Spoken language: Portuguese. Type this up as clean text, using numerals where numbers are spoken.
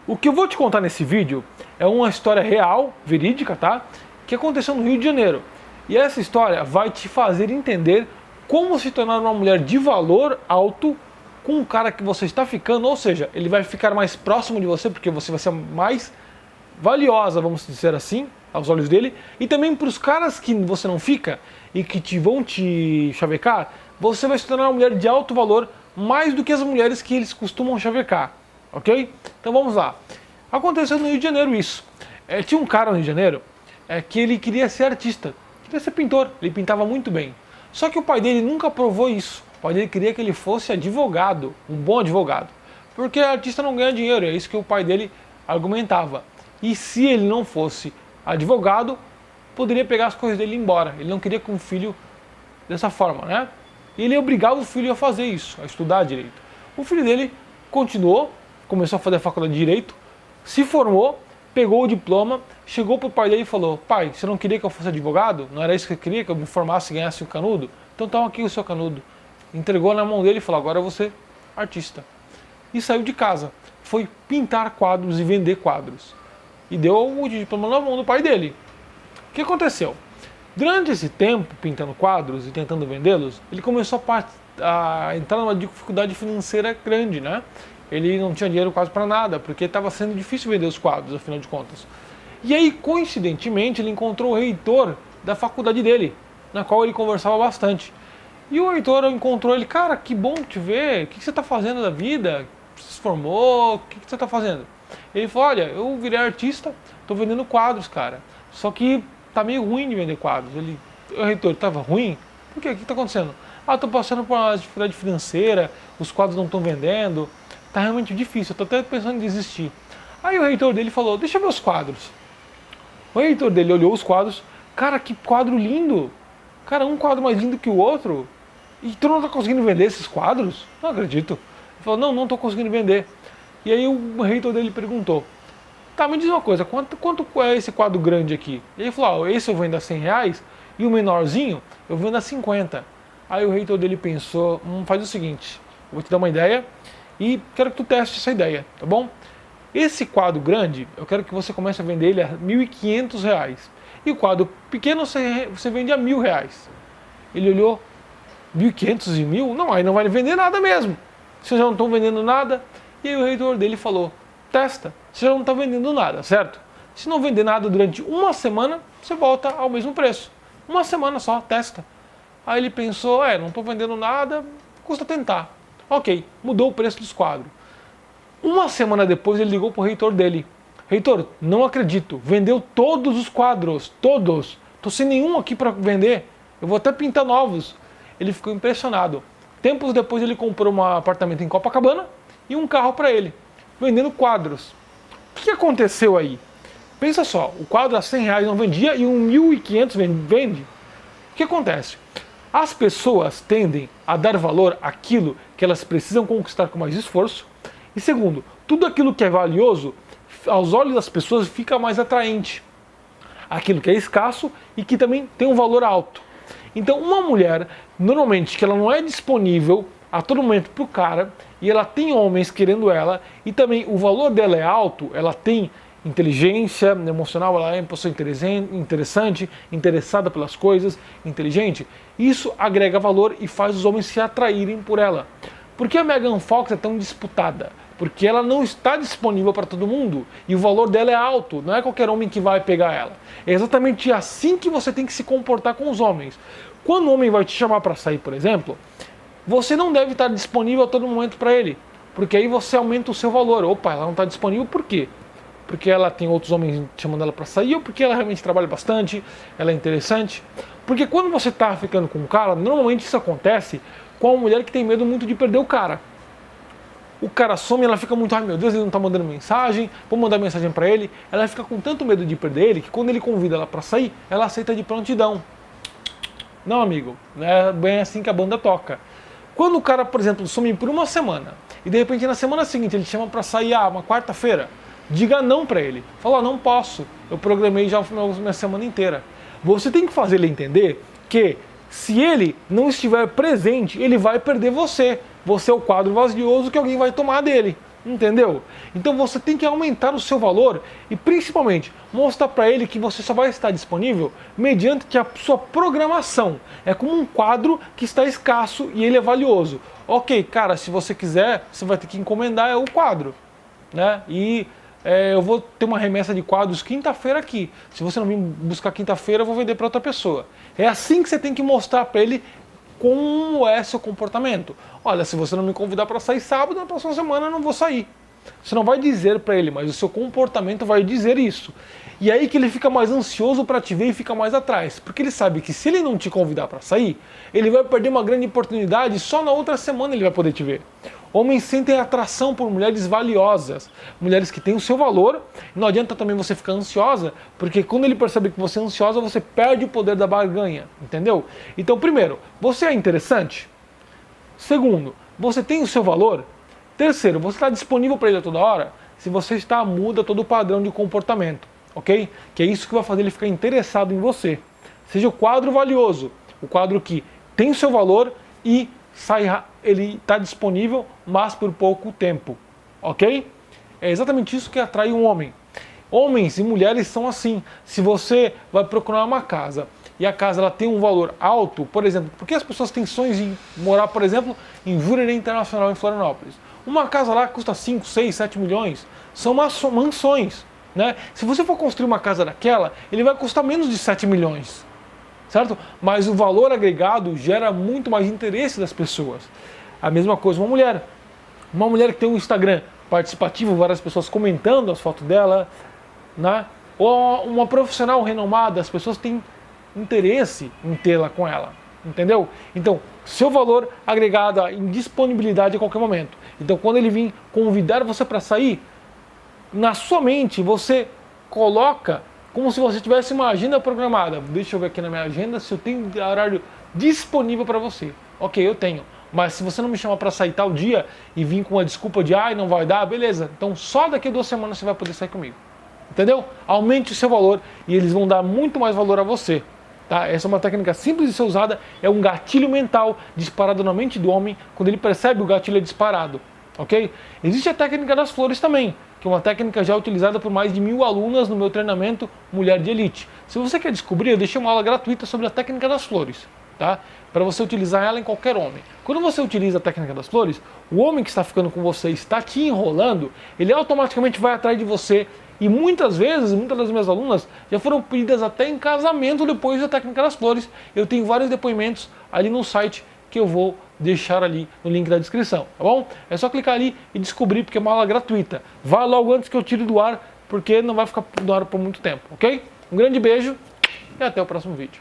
O que eu vou te contar nesse vídeo é uma história real, verídica, tá? Que aconteceu no Rio de Janeiro. E essa história vai te fazer entender como se tornar uma mulher de valor alto com um cara que você está ficando, ou seja, ele vai ficar mais próximo de você porque você vai ser mais valiosa, vamos dizer assim, aos olhos dele, e também para os caras que você não fica e que vão te chavecar, você vai se tornar uma mulher de alto valor mais do que as mulheres que eles costumam chavecar, ok? Então vamos lá. Aconteceu no Rio de Janeiro isso. Tinha um cara no Rio de Janeiro que ele queria ser artista, queria ser pintor, ele pintava muito bem. Só que o pai dele nunca aprovou isso. O pai dele queria que ele fosse advogado, um bom advogado. Porque artista não ganha dinheiro, é isso que o pai dele argumentava. E se ele não fosse advogado, poderia pegar as coisas dele e ir embora. Ele não queria que um filho dessa forma, né? E ele obrigava o filho a fazer isso, a estudar direito. O filho dele continuou, começou a fazer a faculdade de direito, se formou, pegou o diploma, chegou pro pai dele e falou: pai, você não queria que eu fosse advogado? Não era isso que eu queria, que eu me formasse e ganhasse um canudo? Então toma aqui o seu canudo. Entregou na mão dele e falou: agora você é artista. E saiu de casa. Foi pintar quadros e vender quadros. E deu o diploma na mão do pai dele. O que aconteceu? Durante esse tempo, pintando quadros e tentando vendê-los, ele começou a entrar numa dificuldade financeira grande, né? Ele não tinha dinheiro quase para nada, porque estava sendo difícil vender os quadros, afinal de contas. E aí, coincidentemente, ele encontrou o reitor da faculdade dele, na qual ele conversava bastante. E o reitor encontrou ele: cara, que bom te ver, o que você está fazendo da vida? Você se formou, o que você está fazendo? Ele falou: olha, eu virei artista, estou vendendo quadros, cara. Só que tá meio ruim de vender quadros. O reitor, estava ruim? Por quê? O que está acontecendo? Ah, estou passando por uma dificuldade financeira, os quadros não estão vendendo, tá realmente difícil, eu estou até pensando em desistir. Aí o reitor dele falou: deixa eu ver os quadros. O reitor dele olhou os quadros: cara, que quadro lindo! Cara, um quadro mais lindo que o outro. E tu não está conseguindo vender esses quadros? Não acredito. Ele falou: não estou conseguindo vender. E aí o reitor dele perguntou: tá, me diz uma coisa, quanto é esse quadro grande aqui? E ele falou: ó, esse eu vendo a R$100 e o menorzinho eu vendo a 50. Aí o reitor dele pensou: faz o seguinte, eu vou te dar uma ideia e quero que tu teste essa ideia, tá bom? Esse quadro grande, eu quero que você comece a vender ele a R$1.500. E o quadro pequeno você vende a R$1.000. Ele olhou: 1.500 e 1.000? Não, aí não vai vender nada mesmo. Vocês já não estão vendendo nada. E aí o reitor dele falou: testa, você já não está vendendo nada, certo? Se não vender nada durante uma semana, você volta ao mesmo preço. Uma semana só, testa. Aí ele pensou: não estou vendendo nada, custa tentar. Ok, mudou o preço dos quadros. Uma semana depois ele ligou para o reitor dele: reitor, não acredito, vendeu todos os quadros, todos. Estou sem nenhum aqui para vender, eu vou até pintar novos. Ele ficou impressionado. Tempos depois ele comprou um apartamento em Copacabana e um carro para ele, vendendo quadros. O que aconteceu aí? Pensa só, o quadro a R$100 não vendia e um 1.500 vende. O que acontece? As pessoas tendem a dar valor àquilo que elas precisam conquistar com mais esforço. E segundo, tudo aquilo que é valioso, aos olhos das pessoas, fica mais atraente. Aquilo que é escasso e que também tem um valor alto. Então uma mulher, normalmente, que ela não é disponível a todo momento para o cara, e ela tem homens querendo ela, e também o valor dela é alto, ela tem inteligência emocional, ela é uma pessoa interessante, interessada pelas coisas, inteligente, isso agrega valor e faz os homens se atraírem por ela. Por que a Megan Fox é tão disputada? Porque ela não está disponível para todo mundo, e o valor dela é alto, não é qualquer homem que vai pegar ela. É exatamente assim que você tem que se comportar com os homens. Quando o homem vai te chamar para sair, por exemplo, você não deve estar disponível a todo momento para ele, porque aí você aumenta o seu valor. Opa, ela não está disponível por quê? Porque ela tem outros homens chamando ela para sair, ou porque ela realmente trabalha bastante, ela é interessante? Porque quando você está ficando com um cara, normalmente isso acontece com uma mulher que tem medo muito de perder o cara. O cara some, ela fica muito: ai meu Deus, ele não está mandando mensagem, vou mandar mensagem para ele. Ela fica com tanto medo de perder ele, que quando ele convida ela para sair, ela aceita de prontidão. Não, amigo, não é bem assim que a banda toca. Quando o cara, por exemplo, some por uma semana, e de repente na semana seguinte ele te chama para sair uma quarta-feira, diga não para ele. Fala: não posso, eu programei já minha semana inteira. Você tem que fazer ele entender que se ele não estiver presente, ele vai perder você. Você é o quadro vazioso que alguém vai tomar dele. Entendeu? Então você tem que aumentar o seu valor e principalmente mostrar para ele que você só vai estar disponível mediante a sua programação. É como um quadro que está escasso e ele é valioso. Ok, cara, se você quiser, você vai ter que encomendar o quadro, né? E eu vou ter uma remessa de quadros quinta-feira aqui. Se você não vir buscar quinta-feira, eu vou vender para outra pessoa. É assim que você tem que mostrar para ele como é seu comportamento. Olha, se você não me convidar para sair sábado, na próxima semana eu não vou sair. Você não vai dizer para ele, mas o seu comportamento vai dizer isso. E aí que ele fica mais ansioso para te ver e fica mais atrás. Porque ele sabe que se ele não te convidar para sair, ele vai perder uma grande oportunidade e só na outra semana ele vai poder te ver. Homens sentem atração por mulheres valiosas, mulheres que têm o seu valor. Não adianta também você ficar ansiosa, porque quando ele percebe que você é ansiosa, você perde o poder da barganha, entendeu? Então, primeiro, você é interessante? Segundo, você tem o seu valor? Terceiro, você está disponível para ele a toda hora? Se você está, muda todo o padrão de comportamento, ok? Que é isso que vai fazer ele ficar interessado em você. Seja o quadro valioso, o quadro que tem o seu valor e ele está disponível, mas por pouco tempo, ok? É exatamente isso que atrai um homem. Homens e mulheres são assim. Se você vai procurar uma casa e a casa ela tem um valor alto, por exemplo, porque as pessoas têm sonhos em morar, por exemplo, em Jurerê Internacional, em Florianópolis. Uma casa lá custa 5, 6, 7 milhões. São mansões, né? Se você for construir uma casa daquela, ele vai custar menos de 7 milhões. Certo? Mas o valor agregado gera muito mais interesse das pessoas. A mesma coisa uma mulher. Uma mulher que tem um Instagram participativo, várias pessoas comentando as fotos dela, né? Ou uma profissional renomada, as pessoas têm interesse em tê-la com ela. Entendeu? Então, seu valor agregado em disponibilidade a qualquer momento. Então, quando ele vir convidar você para sair, na sua mente você coloca como se você tivesse uma agenda programada. Deixa eu ver aqui na minha agenda se eu tenho horário disponível para você. Ok, eu tenho. Mas se você não me chamar para sair tal dia e vir com uma desculpa de não vai dar, beleza. Então só daqui a 2 semanas você vai poder sair comigo. Entendeu? Aumente o seu valor e eles vão dar muito mais valor a você. Tá? Essa é uma técnica simples de ser usada. É um gatilho mental disparado na mente do homem. Quando ele percebe, o gatilho é disparado. Ok? Existe a técnica das flores também, que é uma técnica já utilizada por mais de 1000 alunas no meu treinamento Mulher de Elite. Se você quer descobrir, eu deixei uma aula gratuita sobre a técnica das flores, tá? Para você utilizar ela em qualquer homem. Quando você utiliza a técnica das flores, o homem que está ficando com você está te enrolando, ele automaticamente vai atrás de você. E muitas vezes, muitas das minhas alunas já foram pedidas até em casamento depois da técnica das flores. Eu tenho vários depoimentos ali no site que eu vou deixar ali no link da descrição, tá bom? É só clicar ali e descobrir, porque é uma aula gratuita. Vá logo antes que eu tire do ar, porque não vai ficar do ar por muito tempo, ok? Um grande beijo e até o próximo vídeo.